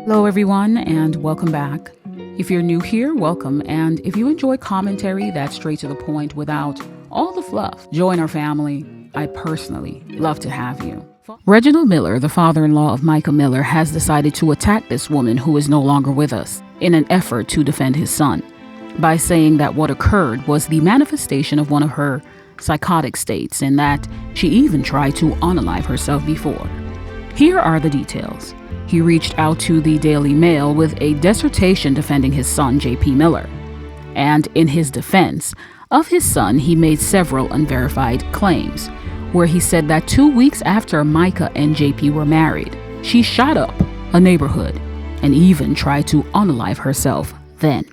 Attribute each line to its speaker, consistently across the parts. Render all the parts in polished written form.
Speaker 1: Hello everyone and welcome back. If you're new here, welcome, and if you enjoy commentary that's straight to the point without all the fluff, join our family. I personally love to have you. Reginald Miller, the father-in-law of MICA Miller, has decided to attack this woman who is no longer with us in an effort to defend his son by saying that what occurred was the manifestation of one of her psychotic states and that she even tried to unalive herself before. Here are the details. He reached out to the Daily Mail with a dissertation defending his son, J.P. Miller. And in his defense of his son, he made several unverified claims, where he said that 2 weeks after Micah and J.P. were married, she shot up a neighborhood and even tried to unalive herself then.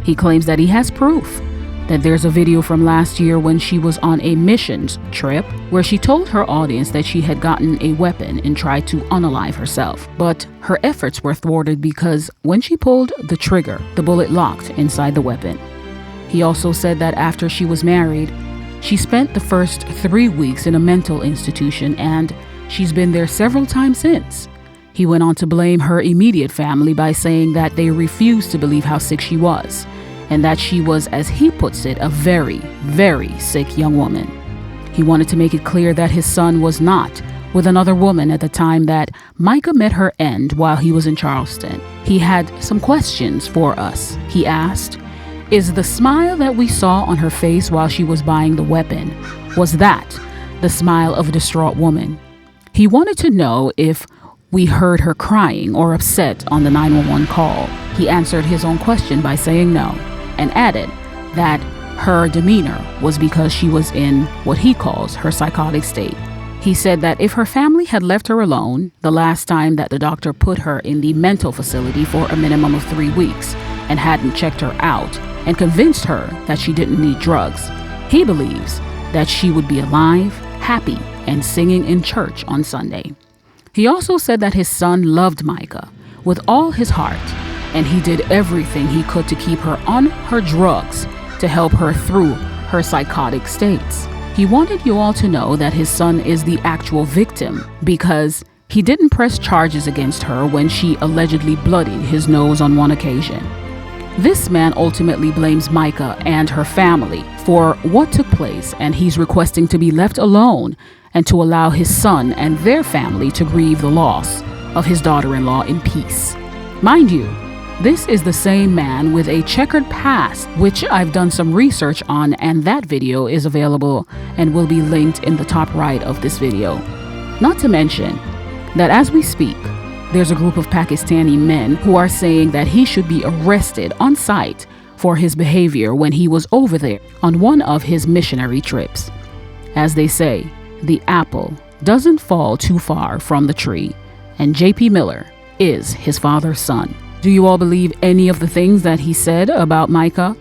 Speaker 1: He claims that he has proof that there's a video from last year when she was on a missions trip where she told her audience that she had gotten a weapon and tried to unalive herself. But her efforts were thwarted because when she pulled the trigger, the bullet locked inside the weapon. He also said that after she was married, she spent the first 3 weeks in a mental institution and she's been there several times since. He went on to blame her immediate family by saying that they refused to believe how sick she was, and that she was, as he puts it, a very, very sick young woman. He wanted to make it clear that his son was not with another woman at the time that Micah met her end while he was in Charleston. He had some questions for us. He asked, "Is the smile that we saw on her face while she was buying the weapon, was that the smile of a distraught woman?" He wanted to know if we heard her crying or upset on the 911 call. He answered his own question by saying no, and added that her demeanor was because she was in what he calls her psychotic state. He said that if her family had left her alone the last time that the doctor put her in the mental facility for a minimum of 3 weeks and hadn't checked her out and convinced her that she didn't need drugs, he believes that she would be alive, happy, and singing in church on Sunday. He also said that his son loved Micah with all his heart, and he did everything he could to keep her on her drugs to help her through her psychotic states. He wanted you all to know that his son is the actual victim because he didn't press charges against her when she allegedly bloodied his nose on one occasion. This man ultimately blames Micah and her family for what took place, and he's requesting to be left alone and to allow his son and their family to grieve the loss of his daughter-in-law in peace. Mind you, this is the same man with a checkered past, which I've done some research on, and that video is available and will be linked in the top right of this video. Not to mention that as we speak, there's a group of Pakistani men who are saying that he should be arrested on sight for his behavior when he was over there on one of his missionary trips. As they say, the apple doesn't fall too far from the tree, and J.P. Miller is his father's son. Do you all believe any of the things that he said about Micah?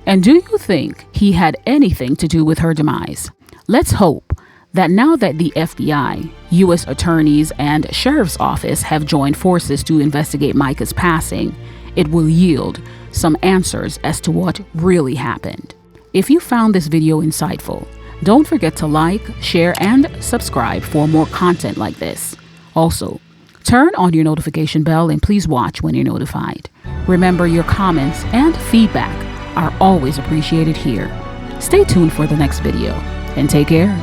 Speaker 1: And do you think he had anything to do with her demise? Let's hope that now that the FBI, U.S. attorneys, and sheriff's office have joined forces to investigate Micah's passing, it will yield some answers as to what really happened. If you found this video insightful, don't forget to like, share, and subscribe for more content like this. Also, turn on your notification bell and please watch when you're notified. Remember, your comments and feedback are always appreciated here. Stay tuned for the next video and take care.